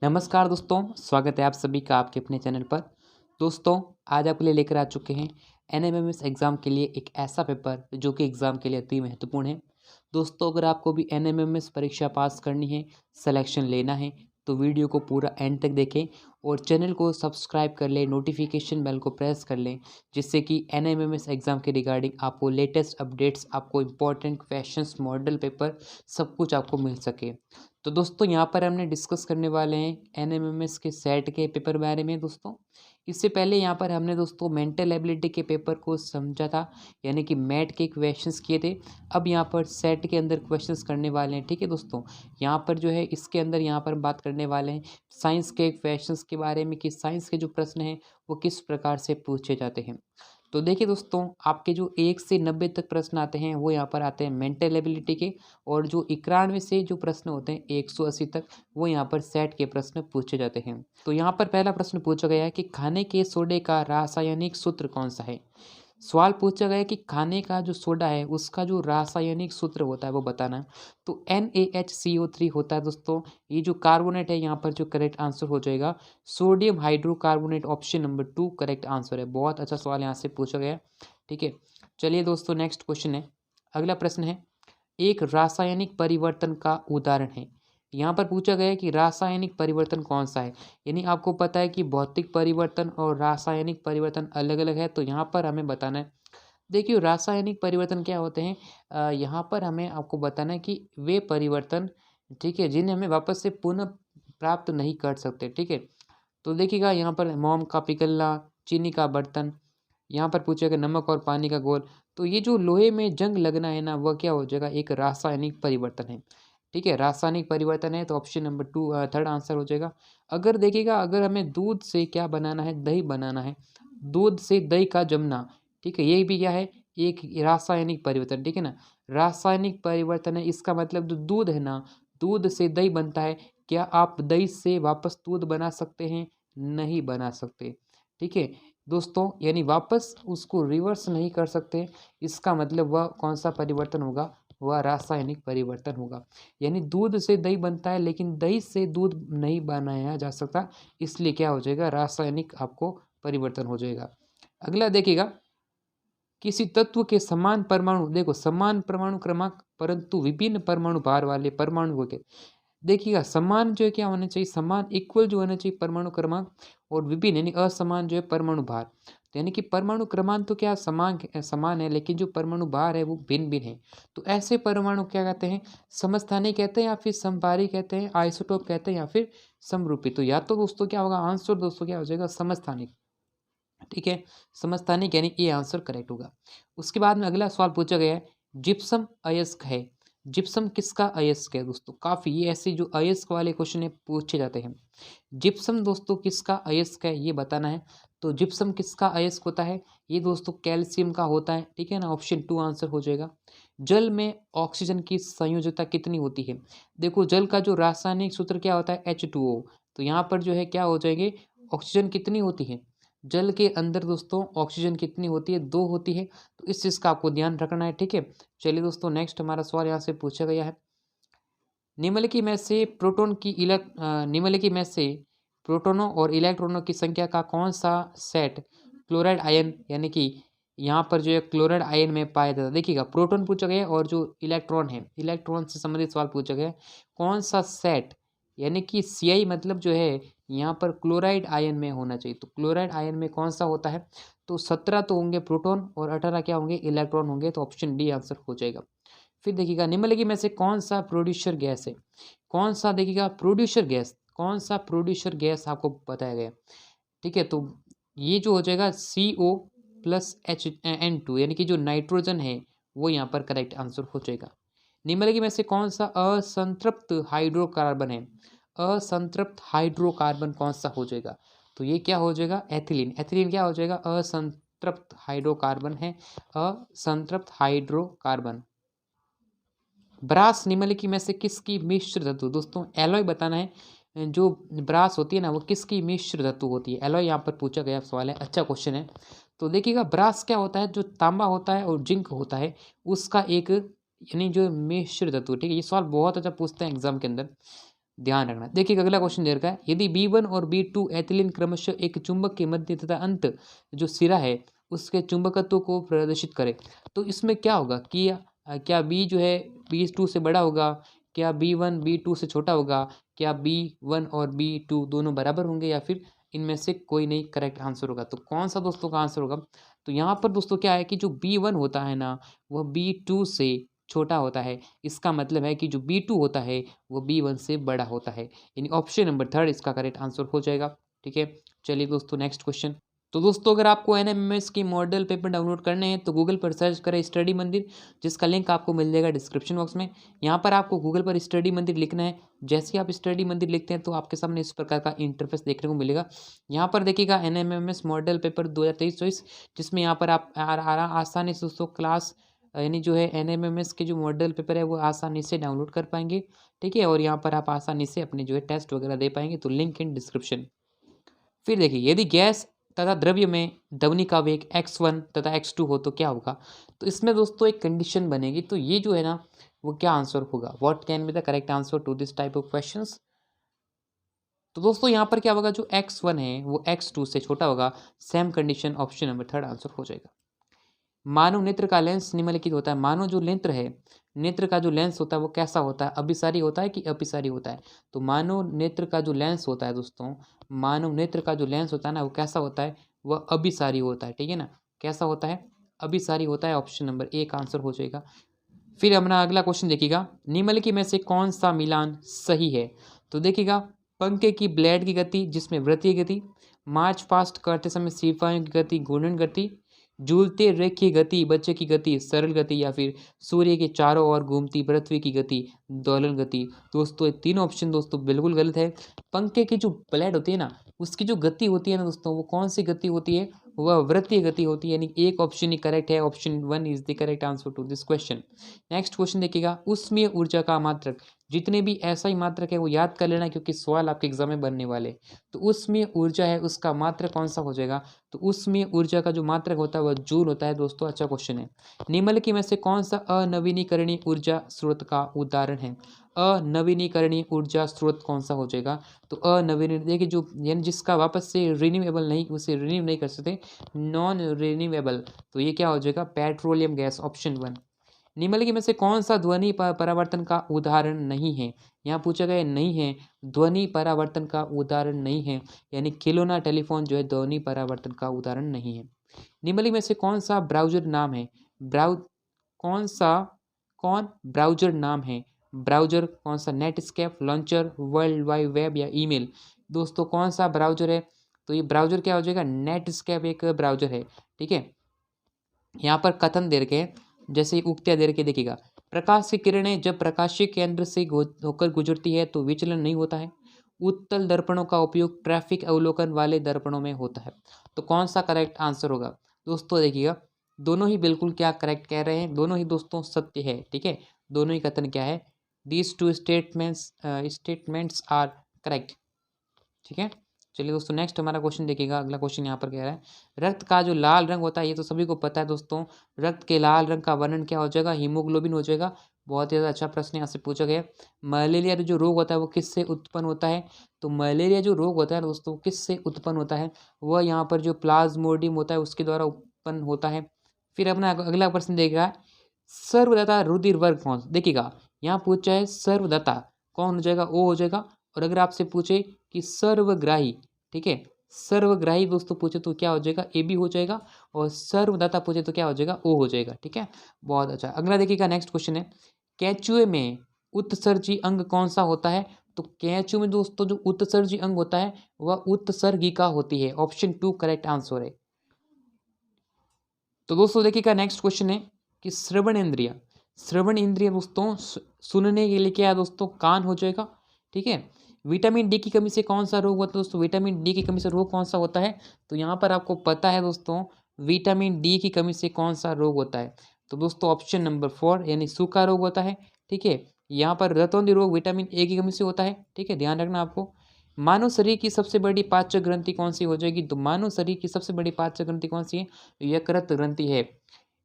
नमस्कार दोस्तों, स्वागत है आप सभी का आपके अपने चैनल पर। दोस्तों, आज आपके लिए लेकर आ चुके हैं एनएमएमएस एग्ज़ाम के लिए एक ऐसा पेपर जो कि एग्ज़ाम के लिए अति महत्वपूर्ण है। दोस्तों, अगर आपको भी एनएमएमएस परीक्षा पास करनी है, सिलेक्शन लेना है, तो वीडियो को पूरा एंड तक देखें और चैनल को सब्सक्राइब कर लें, नोटिफिकेशन बेल को प्रेस कर लें, जिससे कि एनएमएमएस एग्ज़ाम के रिगार्डिंग आपको लेटेस्ट अपडेट्स, आपको इम्पोर्टेंट क्वेश्चंस, मॉडल पेपर सब कुछ आपको मिल सके। तो दोस्तों यहाँ पर हमने डिस्कस करने वाले हैं एनएमएमएस के सेट के पेपर बारे में दोस्तों। इससे पहले यहाँ पर हमने दोस्तों मेंटल एबिलिटी के पेपर को समझा था, यानी कि मैट के क्वेश्चंस किए थे। अब यहाँ पर सेट के अंदर क्वेश्चंस करने वाले हैं, ठीक है दोस्तों। यहाँ पर जो है इसके अंदर यहाँ पर बात करने वाले हैं साइंस के क्वेश्चंस के बारे में कि साइंस के जो प्रश्न हैं वो किस प्रकार से पूछे जाते हैं। तो देखिए दोस्तों, आपके जो 1 से 90 तक प्रश्न आते हैं वो यहाँ पर आते हैं मेंटल एबिलिटी के, और जो 91 से जो प्रश्न होते हैं 180 तक वो यहाँ पर सेट के प्रश्न पूछे जाते हैं। तो यहाँ पर पहला प्रश्न पूछा गया है कि खाने के सोडे का रासायनिक सूत्र कौन सा है। सवाल पूछा गया है कि खाने का जो सोडा है उसका जो रासायनिक सूत्र होता है वो बताना है। तो NaHCO3 होता है दोस्तों। ये जो कार्बोनेट है यहाँ पर जो करेक्ट आंसर हो जाएगा sodium hydrocarbonate, option number 2 correct answer है। बहुत अच्छा सवाल यहाँ से पूछा गया है, ठीक है। चलिए दोस्तों, नेक्स्ट क्वेश्चन है। अगला प्रश्न है, एक रासायनिक परिवर्तन का उदाहरण है। यहाँ पर पूछा गया है कि रासायनिक परिवर्तन कौन सा है। यानी आपको पता है कि भौतिक परिवर्तन और रासायनिक परिवर्तन अलग अलग है, तो यहाँ पर हमें बताना है। देखिए, रासायनिक परिवर्तन क्या होते हैं, यहाँ पर हमें आपको बताना है कि वे परिवर्तन, ठीक है, जिन्हें हमें वापस से पुनः प्राप्त नहीं कर सकते, ठीक है। तो देखिएगा यहाँ पर मोम का पिघलना, चीनी का बर्तन, यहाँ पर पूछेगा नमक और पानी का घोल। तो ये जो लोहे में जंग लगना है ना, वह क्या हो जाएगा, एक रासायनिक परिवर्तन है, ठीक है। रासायनिक परिवर्तन है, तो ऑप्शन नंबर 2 थर्ड आंसर हो जाएगा। अगर देखिएगा, अगर हमें दूध से क्या बनाना है, दही बनाना है, दूध से दही का जमना, ठीक है, ये भी क्या है, एक रासायनिक परिवर्तन, ठीक है ना। रासायनिक परिवर्तन है, इसका मतलब जो दूध है ना, दूध से दही बनता है। क्या आप दही से वापस दूध बना सकते हैं? नहीं बना सकते, ठीक है दोस्तों। यानी वापस उसको रिवर्स नहीं कर सकते। इसका मतलब वह कौन सा परिवर्तन होगा, वह रासायनिक परिवर्तन होगा। यानी दूध से दही बनता है लेकिन दही से दूध नहीं बनाया जा सकता, इसलिए क्या हो जाएगा, रासायनिक आपको परिवर्तन हो जाएगा। अगला देखिएगा, किसी तत्व के समान परमाणु, देखो समान परमाणु क्रमांक परंतु विभिन्न परमाणु भार वाले परमाणु हो गए। देखिएगा, समान जो है क्या होना चाहिए, समान इक्वल जो होना चाहिए परमाणु क्रमांक, और विभिन्न यानी असमान जो है परमाणु भार। तो यानी कि परमाणु क्रमांक तो क्या समान समान है, लेकिन जो परमाणु भार है वो भिन्न भिन्न है। तो ऐसे परमाणु क्या कहते हैं, समस्थानिक कहते हैं, या फिर समभारी कहते हैं, आइसोटोप कहते हैं, या फिर समरूपी। तो या तो दोस्तों क्या होगा, आंसर दोस्तों क्या हो जाएगा, समस्थानिक, ठीक है। समस्थानिक यानी ये आंसर करेक्ट होगा। उसके बाद में अगला सवाल पूछा गया है, जिप्सम अयस्क है। जिप्सम किसका अयस्क है दोस्तों, काफ़ी ये ऐसे जो अयस्क वाले क्वेश्चन है पूछे जाते हैं। जिप्सम दोस्तों किसका अयस्क है ये बताना है। तो जिप्सम किसका अयस्क होता है, ये दोस्तों कैल्शियम का होता है, ठीक है ना। ऑप्शन 2 आंसर हो जाएगा। जल में ऑक्सीजन की संयोजकता कितनी होती है। देखो, जल का जो रासायनिक सूत्र क्या होता है, H2O। तो यहाँ पर जो है क्या हो जाएंगे, ऑक्सीजन कितनी होती है, जल के अंदर दोस्तों ऑक्सीजन कितनी होती है, 2 होती है। तो इस चीज़ का आपको ध्यान रखना है, ठीक है। चलिए दोस्तों, नेक्स्ट हमारा सवाल यहाँ से पूछा गया है, निम्नलिखित में से निम्नलिखित में से प्रोटोनों और इलेक्ट्रॉनों की संख्या का कौन सा सेट क्लोराइड आयन, यानी कि यहाँ पर जो है क्लोराइड आयन में पाया जाता है। देखिएगा, प्रोटॉन पूछा गया है और जो इलेक्ट्रॉन है, इलेक्ट्रॉन से संबंधित सवाल पूछा गया है, कौन सा सेट, यानी कि CI मतलब जो है यहाँ पर क्लोराइड आयन में होना चाहिए। तो क्लोराइड आयन में कौन सा होता है, तो 17 तो होंगे प्रोटॉन और 18 क्या होंगे, इलेक्ट्रॉन होंगे। तो ऑप्शन डी आंसर हो जाएगा। फिर देखिएगा, निम्नलिखित में से कौन सा प्रोड्यूसर गैस है, कौन सा देखिएगा प्रोड्यूसर गैस, कौन सा प्रोड्यूसर गैस आपको बताया गया, ठीक है। तो ये जो हो जाएगा CO+H2, यानी कि जो नाइट्रोजन है वो यहाँ पर करेक्ट आंसर हो जाएगा। निम्नलिखित में से कौन सा असंतृप्त हाइड्रोकार्बन है, असंतृप्त हाइड्रोकार्बन कौन सा हो जाएगा। तो ये क्या हो जाएगा, एथिलीन। एथिलीन क्या हो जाएगा, असंतृप्त हाइड्रोकार्बन है, असंतृप्त हाइड्रोकार्बन। ब्रास निम्नलिखित में से किसकी मिश्र धातु, दोस्तों एलॉय बताना है। जो ब्रास होती है ना वो किसकी मिश्र धातु होती है, एलॉय यहाँ पर पूछा गया सवाल है, अच्छा क्वेश्चन है। तो देखिएगा, ब्रास क्या होता है, जो तांबा होता है और जिंक होता है उसका एक, यानी जो मिश्र धातु, ठीक है। ये सवाल बहुत अच्छा पूछते हैं एग्जाम के अंदर। ध्यान रखना। देखिए अगला क्वेश्चन दे रखा है, यदि B1 और B2 एथिलीन क्रमशः एक चुंबक के मध्य तथा अंत जो सिरा है उसके चुंबकत्व को प्रदर्शित करे, तो इसमें क्या होगा कि क्या B जो है B2 से बड़ा होगा, क्या B1 B2 से छोटा होगा, क्या B1 और B2 दोनों बराबर होंगे, या फिर इनमें से कोई नहीं करेक्ट आंसर होगा। तो कौन सा दोस्तों का आंसर होगा? तो यहाँ पर दोस्तों क्या है कि जो B1 होता है ना वह B2 से छोटा होता है। इसका मतलब है कि जो B2 होता है वो B1 से बड़ा होता है, यानी ऑप्शन नंबर थर्ड इसका करेक्ट आंसर हो जाएगा। ठीक है, चलिए दोस्तों नेक्स्ट क्वेश्चन। तो दोस्तों अगर आपको एनएमएमएस की मॉडल पेपर डाउनलोड करने हैं तो गूगल पर सर्च करें स्टडी मंदिर, जिसका लिंक आपको मिल जाएगा डिस्क्रिप्शन बॉक्स में। यहाँ पर आपको गूगल पर स्टडी मंदिर लिखना है। जैसे ही आप स्टडी मंदिर लिखते हैं तो आपके सामने इस प्रकार का इंटरफेस देखने को मिलेगा। यहाँ पर देखिएगा एनएमएमएस मॉडल पेपर 2023-24, जिसमें यहाँ पर आप आसानी से दोस्तों क्लास यानी जो है एनएमएमएस के जो मॉडल पेपर है वो आसानी से डाउनलोड कर पाएंगे। ठीक है, और यहाँ पर आप आसानी से अपने जो है टेस्ट वगैरह दे पाएंगे। तो लिंक इन डिस्क्रिप्शन। फिर देखिए यदि गैस तथा द्रव्य में ध्वनि का वेग x1 तथा x2 हो तो क्या होगा? तो इसमें दोस्तों एक कंडीशन बनेगी। तो ये जो है ना वो क्या आंसर होगा? What can be the correct answer to this type of questions? तो दोस्तों यहाँ पर क्या होगा, जो x1 है वो x2 से छोटा होगा। Same condition, option number third answer हो जाएगा। मानव नेत्र का लेंस निम्नलिखित होता है। मानव जो नेत्र है, नेत्र का जो लेंस होता है वो कैसा होता है? अभिसारी होता है कि अपिसारी होता है? तो मानव नेत्र का जो लेंस होता है दोस्तों, मानव नेत्र का जो लेंस होता है ना वो कैसा होता है? वह अभिसारी होता है। ठीक है ना, कैसा होता है? अभिसारी होता है। ऑप्शन नंबर एक आंसर हो जाएगा। फिर अपना अगला क्वेश्चन देखिएगा, निम्नलिखित में से कौन सा मिलान सही है? तो देखिएगा, पंखे की ब्लेड की गति जिसमें वृत्तीय गति, मार्च पास्ट करते समय सिपाहियों की गति घूर्णन गति, झूलते रेखीय गति बच्चे की गति सरल गति, या फिर सूर्य के चारों ओर घूमती पृथ्वी की गति दोलन गति। दोस्तों ये तीनों ऑप्शन दोस्तों बिल्कुल गलत है। पंखे की जो ब्लेड होती है ना उसकी जो गति होती है ना दोस्तों, वो कौन सी गति होती है? वह वृत्तीय गति होती है, यानी एक ऑप्शन ही करेक्ट है। Option one is the correct answer to this question. Next question देखिएगा, उष्मीय ऊर्जा का मात्रक, जितने भी ऐसा ही मात्रक है वो याद कर लेना क्योंकि सवाल आपके एग्जाम में बनने वाले। तो उष्मीय ऊर्जा है उसका मात्रक कौन सा हो जाएगा? तो उष्मीय ऊर्जा का जो मात्रक होता है वह जूल होता है दोस्तों। अच्छा क्वेश्चन है, निम्नलिखित में से कौन सा अनवीनीकरणीय ऊर्जा स्रोत का उदाहरण है? अनवीनीकरणीय ऊर्जा स्रोत कौन सा हो जाएगा? तो अनवीनी देखिए जो यानी जिसका वापस से रिन्यूएबल नहीं, उसे रिन्यू नहीं कर सकते, नॉन रिन्यूएबल। तो ये क्या हो जाएगा? Petroleum gas, option one. निम्नलिखित में से कौन सा ध्वनि परावर्तन का उदाहरण नहीं है? यहाँ पूछा गया नहीं है, ध्वनि परावर्तन का उदाहरण नहीं है, यानी खिलौना टेलीफोन जो है ध्वनि परावर्तन का उदाहरण नहीं है। निम्नलिखित में से कौन सा ब्राउजर नाम है? कौन सा ब्राउजर नाम है? ब्राउजर कौन सा? Netscape, launcher, world wide web या ईमेल? दोस्तों कौन सा ब्राउजर है? तो ये ब्राउजर क्या हो जाएगा? नेटस्केप एक ब्राउजर है। ठीक है, यहाँ पर कथन दे रखे हैं, जैसे उक्तियाँ दे रखे देखिएगा, प्रकाश की किरणें जब प्रकाशीय केंद्र से होकर गुजरती है तो विचलन नहीं होता है। उत्तल दर्पणों का उपयोग ट्रैफिक अवलोकन वाले दर्पणों में होता है। तो कौन सा करेक्ट आंसर होगा? दोस्तों देखिएगा, दोनों ही बिल्कुल क्या करेक्ट कह रहे हैं, दोनों ही दोस्तों सत्य है। ठीक है, दोनों ही कथन क्या है? These two statements are correct. ठीक है, चलिए दोस्तों नेक्स्ट हमारा क्वेश्चन देखिएगा। अगला क्वेश्चन यहाँ पर कह रहा है, रक्त का जो लाल रंग होता है ये तो सभी को पता है दोस्तों। रक्त के लाल रंग का वर्णन क्या हो जाएगा? हीमोग्लोबिन हो जाएगा। बहुत ही ज़्यादा अच्छा प्रश्न यहाँ से पूछा गया। मलेरिया जो रोग होता है वो किससे उत्पन्न होता है? तो मलेरिया जो रोग होता है दोस्तों किससे उत्पन्न होता है? वह यहाँ पर जो प्लाज्मोडियम होता है उसके द्वारा उत्पन्न होता है। फिर अपना अगला प्रश्न देखिएगा, सर्वदाता रुधिर वर्ग कौन? देखिएगा यहाँ पूछा है सर्वदाता कौन हो जाएगा? ओ हो जाएगा। और अगर आपसे पूछे कि सर्वग्राही, ठीक है, सर्वग्राही दोस्तों पूछे तो क्या हो जाएगा? ए बी हो जाएगा। और सर्वदाता पूछे तो क्या हो जाएगा? ओ हो जाएगा। ठीक है, बहुत अच्छा। अगला देखिएगा नेक्स्ट क्वेश्चन है, केंचुए में उत्सर्जी अंग कौन सा होता है? तो केंचुए में दोस्तों जो उत्सर्जी अंग होता है वह उत्सर्गिका होती है। ऑप्शन टू करेक्ट आंसर है। तो दोस्तों देखिएगा नेक्स्ट क्वेश्चन है कि श्रवण इंद्रिय दोस्तों सुनने के लिए क्या है दोस्तों? कान हो जाएगा। ठीक है, विटामिन डी की कमी से कौन सा रोग होता है दोस्तों? विटामिन डी की कमी से रोग कौन सा होता है? तो यहाँ पर आपको पता है दोस्तों, विटामिन डी की कमी से कौन सा रोग होता है? तो दोस्तों ऑप्शन नंबर 4 यानी सूखा रोग होता है। ठीक है, यहाँ पर रतौंधी रोग विटामिन ए की कमी से होता है। ठीक है, ध्यान रखना आपको। मानव शरीर की सबसे बड़ी पाचक ग्रंथि कौन सी हो जाएगी? तो मानव शरीर की सबसे बड़ी पाचक ग्रंथि कौन सी है? यकृत ग्रंथि है।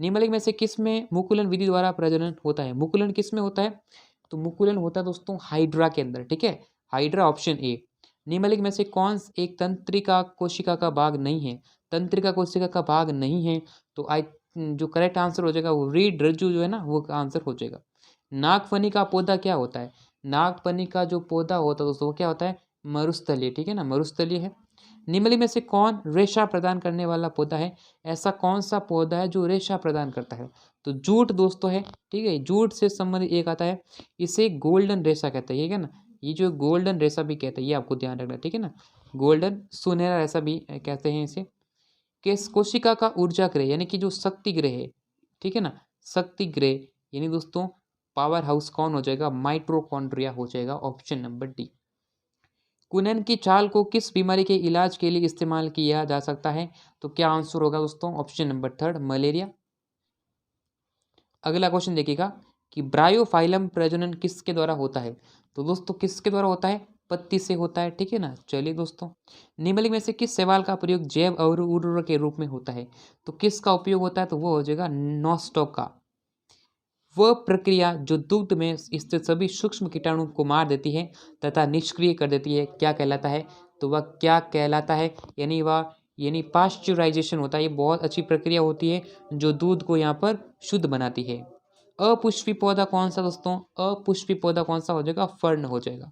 निम्नलिखित में से किस में मुकुलन विधि द्वारा प्रजनन होता है? मुकुलन किस में होता है? तो मुकुलन होता है दोस्तों हाइड्रा के अंदर। ठीक है, हाइड्रा ऑप्शन ए। निम्नलिखित में से कौन एक तंत्रिका कोशिका का भाग नहीं है? तंत्रिका कोशिका का भाग नहीं है तो जो करेक्ट आंसर हो जाएगा वो रीढ़ रज्जु जो है ना वो आंसर हो जाएगा। नागफनी का पौधा क्या होता है? नागफनी का जो पौधा होता है दोस्तों वो क्या होता है? मरुस्थलीय, ठीक है ना, मरुस्थलीय है। निम्नलिखित में से कौन रेशा प्रदान करने वाला पौधा है? ऐसा कौन सा पौधा है जो रेशा प्रदान करता है? तो जूट दोस्तों है, ठीक है। जूट से संबंधित एक आता है, इसे गोल्डन रेशा कहते हैं, ये क्या ना, ये जो गोल्डन रेशा भी कहते हैं, ये आपको ध्यान रखना, ठीक है ना। गोल्डन सुनहरा रेशा भी कहते हैं इसे। कोशिका का ऊर्जा ग्रह यानी कि जो शक्ति ग्रह है, ठीक है ना, शक्ति ग्रह यानी दोस्तों पावर हाउस कौन हो जाएगा? माइटोकॉन्ड्रिया हो जाएगा, ऑप्शन नंबर डी। कुनन की छाल को किस बीमारी के इलाज के लिए इस्तेमाल किया जा सकता है? तो क्या आंसर होगा दोस्तों? Option number third, malaria. अगला क्वेश्चन देखिएगा कि ब्रायोफाइलम प्रजनन किसके द्वारा होता है? तो दोस्तों किसके द्वारा होता है? पत्ती से होता है, ठीक है ना। चलिए दोस्तों, निम्नलिखित में से किस शैवाल का प्रयोग जैव और उर्वरक के रूप में होता है? तो किसका उपयोग होता है? तो वो हो जाएगा नॉस्टॉक का। वह प्रक्रिया जो दुग्ध में स्थित सभी सूक्ष्म कीटाणु को मार देती है तथा निष्क्रिय कर देती है, क्या कहलाता है? तो वह क्या कहलाता है? यानी पाश्चराइजेशन होता है। ये बहुत अच्छी प्रक्रिया होती है जो दूध को यहाँ पर शुद्ध बनाती है। अपुष्पी पौधा कौन सा दोस्तों? अपुष्पी पौधा कौन सा हो जाएगा? फर्न हो जाएगा।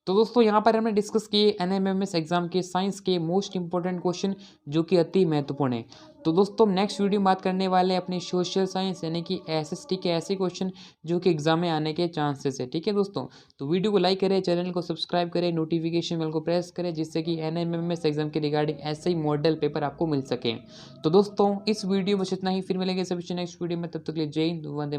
तो दोस्तों यहाँ पर हमने डिस्कस किए एनएमएमएस एग्जाम के साइंस के मोस्ट इंपॉर्टेंट क्वेश्चन जो कि अति महत्वपूर्ण है। तो दोस्तों नेक्स्ट वीडियो में बात करने वाले हैं अपने सोशल साइंस यानी कि एसएसटी के ऐसे क्वेश्चन जो कि एग्जाम में आने के चांसेस है, ठीक है दोस्तों। तो वीडियो को लाइक करें, चैनल को सब्सक्राइब करें, नोटिफिकेशन बेल को प्रेस करें जिससे कि एनएमएमएस एग्जाम के रिगार्डिंग ऐसे ही मॉडल पेपर आपको मिल सके। तो दोस्तों इस वीडियो में इतना ही, फिर मिलेंगे सभी नेक्स्ट वीडियो में, तब तक के लिए जय हिंद, वंदे